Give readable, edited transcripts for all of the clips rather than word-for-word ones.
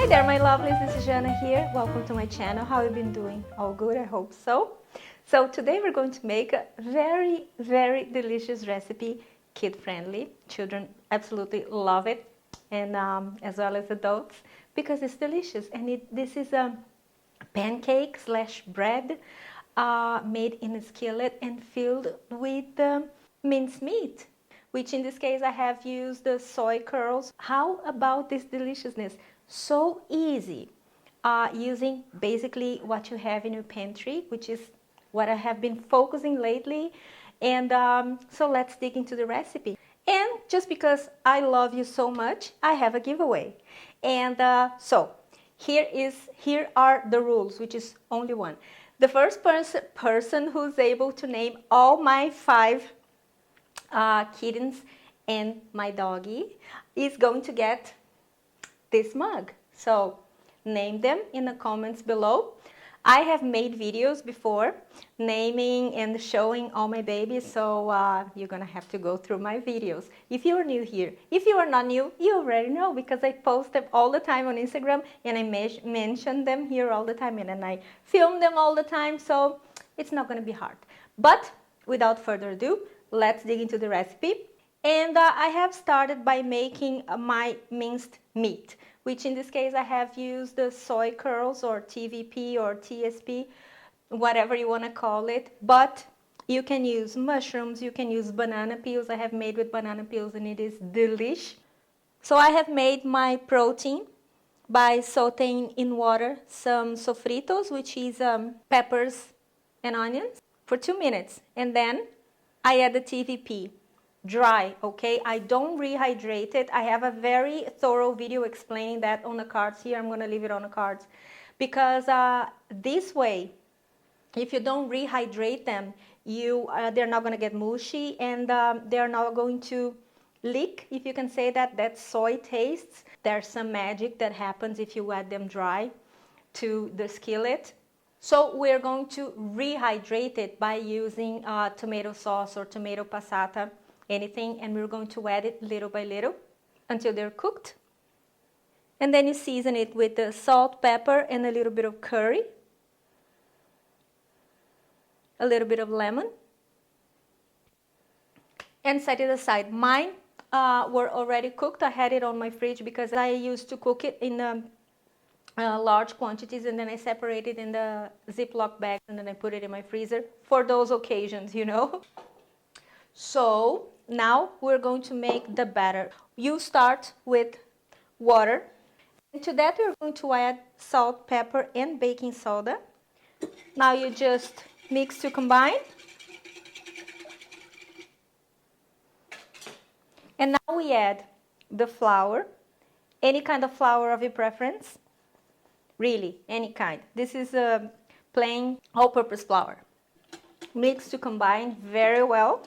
Hi there, my lovelies. This is Jana here. Welcome to my channel. How have you been doing? All good, I hope so. So today we're going to make a very, very delicious recipe, kid-friendly. Children absolutely love it, and as well as adults, because it's delicious. And this is a pancake slash bread made in a skillet and filled with minced meat, which in this case I have used the soy curls. How about this deliciousness? So easy, using basically what you have in your pantry, which is what I have been focusing lately. And so let's dig into the recipe. And just because I love you so much, I have a giveaway. And so here are the rules, which is only one. The first person who's able to name all my 5 kittens and my doggy is going to get this mug. So name them in the comments below. I have made videos before naming and showing all my babies, so you're gonna have to go through my videos if you are new here. If you are not new, you already know, because I post them all the time on Instagram and I mention them here all the time, and then I film them all the time, so it's not gonna be hard. But without further ado, let's dig into the recipe. And I have started by making my minced meat, which in this case I have used the soy curls or TVP or TSP, whatever you want to call it. But you can use mushrooms, you can use banana peels. I have made with banana peels and it is delish. So I have made my protein by sauteing in water some sofritos, which is peppers and onions, for 2 minutes. And then I add the TVP. Dry, okay? I don't rehydrate it. I have a very thorough video explaining that on the cards here. I'm going to leave it on the cards, because this way, if you don't rehydrate them, they're not going to get mushy, and they're not going to leak, if you can say that soy tastes. There's some magic that happens if you add them dry to the skillet. So we're going to rehydrate it by using tomato sauce or tomato passata, anything, and we're going to add it little by little until they're cooked. And then you season it with the salt, pepper, and a little bit of curry, a little bit of lemon, and set it aside. Mine were already cooked. I had it on my fridge because I used to cook it in large quantities, and then I separate it in the Ziploc bag, and then I put it in my freezer for those occasions, you know. So now we're going to make the batter. You start with water, and to that we're going to add salt, pepper, and baking soda. Now you just mix to combine. And now we add the flour, any kind of flour of your preference, really any kind. This is a plain all-purpose flour. Mix to combine very well.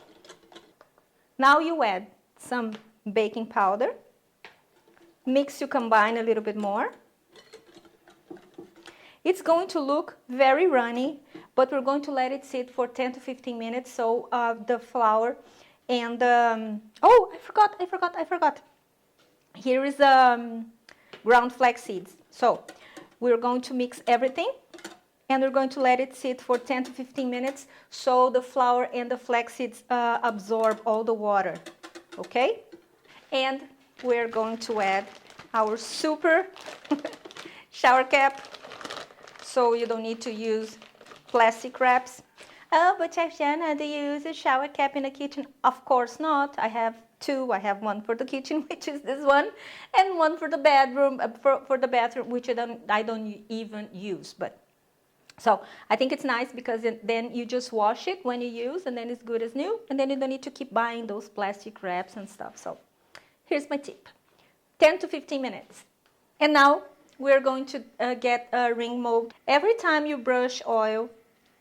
Now you add some baking powder, mix to combine a little bit more. It's going to look very runny, but we're going to let it sit for 10 to 15 minutes so the flour and oh, I forgot. Here is ground flaxseeds. So we're going to mix everything, and we're going to let it sit for 10 to 15 minutes so the flour and the flaxseeds absorb all the water, okay? And we're going to add our super shower cap, so you don't need to use plastic wraps. Oh, but Chef Jana, do you use a shower cap in the kitchen? Of course not. I have 2. I have one for the kitchen, which is this one, and one for the bedroom, for the bathroom, which I don't even use. But so I think it's nice because then you just wash it when you use, and then it's good as new, and then you don't need to keep buying those plastic wraps and stuff. So here's my tip: 10 to 15 minutes. And now we're going to get a ring mold. Every time you brush oil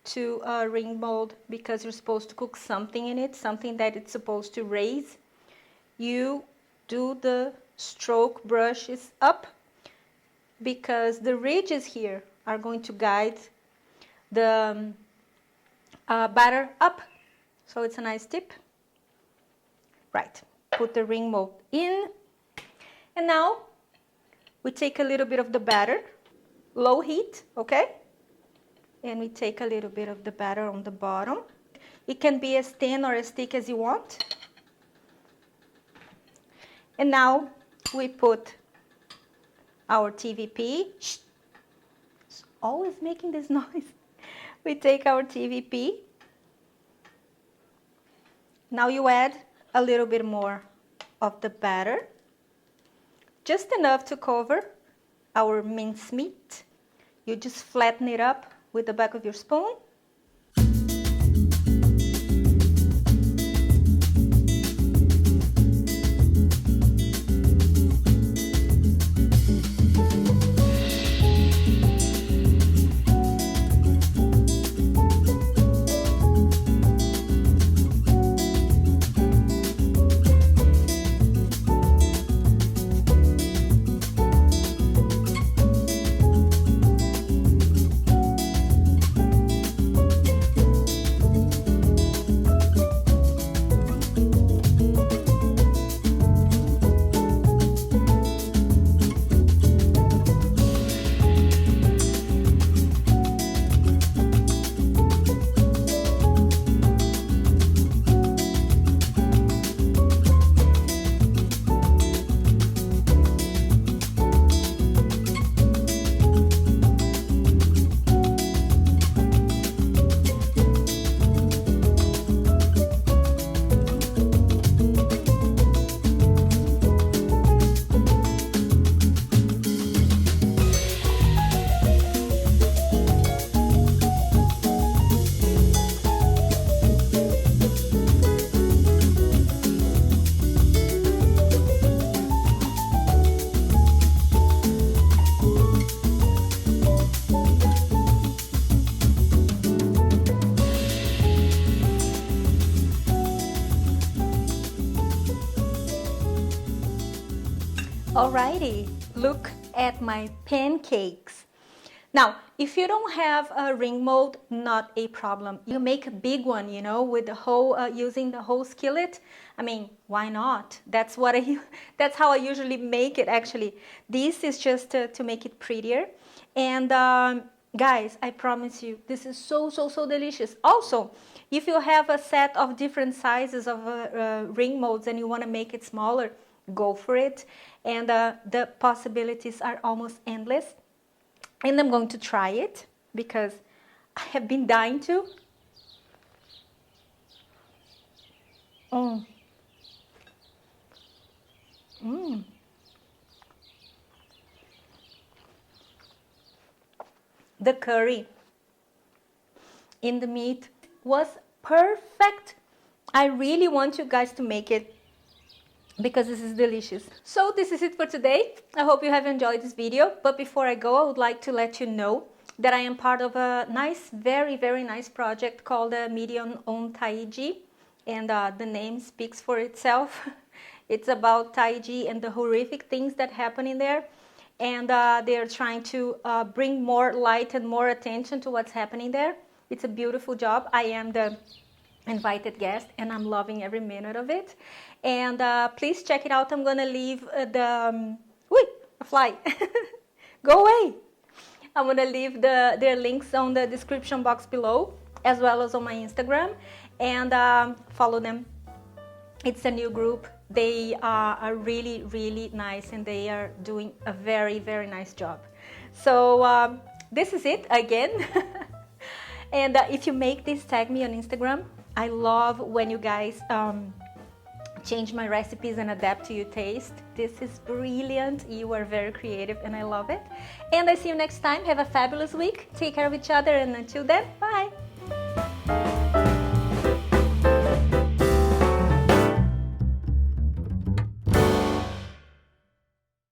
to a ring mold, because you're supposed to cook something in it, something that it's supposed to raise, you do the stroke brushes up, because the ridges here are going to guide the batter up. So it's a nice tip. Right, put the ring mold in, and now We take a little bit of the batter, low heat, okay? And we take a little bit of the batter on the bottom. It can be as thin or as thick as you want. And now we put our TVP. Shh. It's always making this noise. We take our TVP. Now you add a little bit more of the batter, just enough to cover our minced meat. You just flatten it up with the back of your spoon. Alrighty, look at my pancakes. Now, if you don't have a ring mold, not a problem. You make a big one, you know, with the whole, using the whole skillet. I mean, why not? That's how I usually make it, actually. This is just to make it prettier. And guys, I promise you, this is so delicious. Also, if you have a set of different sizes of ring molds and you want to make it smaller, go for it. And the possibilities are almost endless. And I'm going to try it because I have been dying to. The curry in the meat was perfect. I really want you guys to make it because this is delicious. So this is it for today. I hope you have enjoyed this video. But before I go, I would like to let you know that I am part of a nice, very nice project called Medium on Taiji. And the name speaks for itself. It's about Taiji and the horrific things that happen in there. And they're trying to bring more light and more attention to what's happening there. It's a beautiful job. I am the invited guest and I'm loving every minute of it. And please check it out. I'm gonna leave a fly. Go away. I'm gonna leave their links on the description box below, as well as on my Instagram, and follow them. It's a new group. They are really nice and they are doing a very nice job. So this is it again. And if you make this, tag me on Instagram. I love when you guys change my recipes and adapt to your taste. This is brilliant. You are very creative and I love it. And I see you next time. Have a fabulous week. Take care of each other and until then, bye.